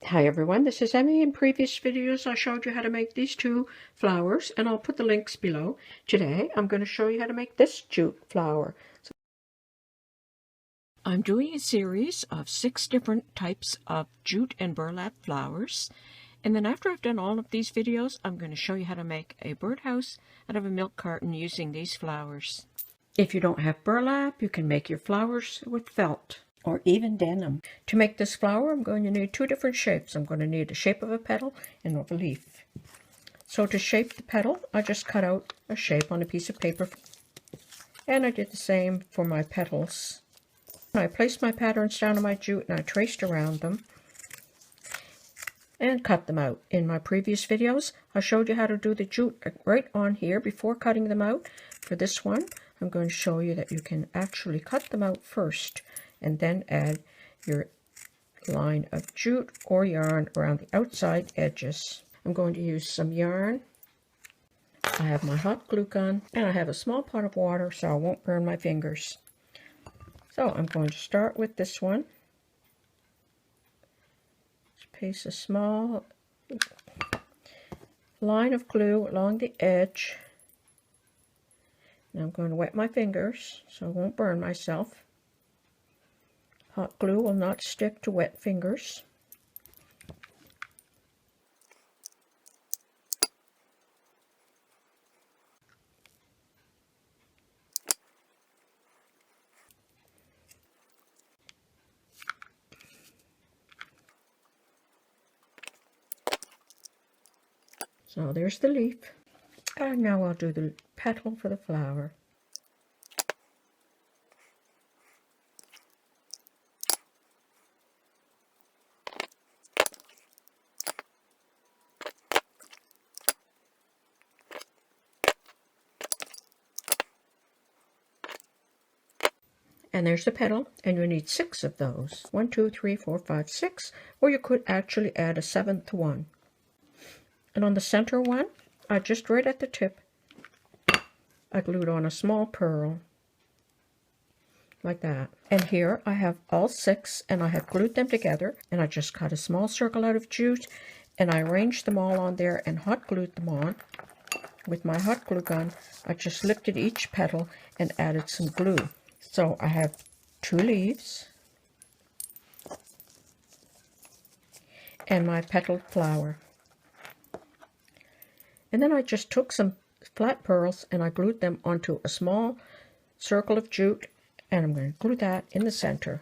Hi everyone, this is Emmy. In previous videos I showed you how to make these two flowers and I'll put the links below. Today I'm going to show you how to make this jute flower. I'm doing a series of 6 different types of jute and burlap flowers, and then after I've done all of these videos I'm going to show you how to make a birdhouse out of a milk carton using these flowers. If you don't have burlap, you can make your flowers with felt or even denim. To make this flower, I'm going to need 2 different shapes. I'm going to need the shape of a petal and of a leaf. So to shape the petal, I just cut out a shape on a piece of paper, and I did the same for my petals. I placed my patterns down on my jute and I traced around them and cut them out. In my previous videos, I showed you how to do the jute right on here before cutting them out. For this one, I'm going to show you that you can actually cut them out first and then add your line of jute or yarn around the outside edges. I'm going to use some yarn. I have my hot glue gun and I have a small pot of water so I won't burn my fingers. So I'm going to start with this one. Just place a small line of glue along the edge. Now I'm going to wet my fingers so I won't burn myself. Hot glue will not stick to wet fingers. So there's the leaf. And now I'll do the petal for the flower. And there's the petal, and you need 6 of those. 1, 2, 3, 4, 5, 6, or you could actually add a 7th one. And on the center one, I just right at the tip, I glued on a small pearl, like that. And here I have all 6, and I have glued them together, and I just cut a small circle out of jute, and I arranged them all on there and hot glued them on. With my hot glue gun, I just lifted each petal and added some glue. So I have 2 leaves and my petaled flower. And then I just took some flat pearls and I glued them onto a small circle of jute, and I'm going to glue that in the center.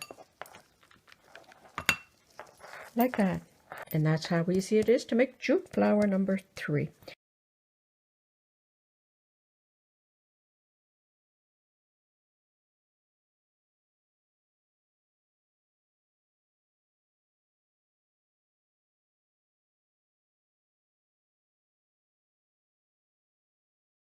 Like that. And that's how easy it is to make jute flower number 3.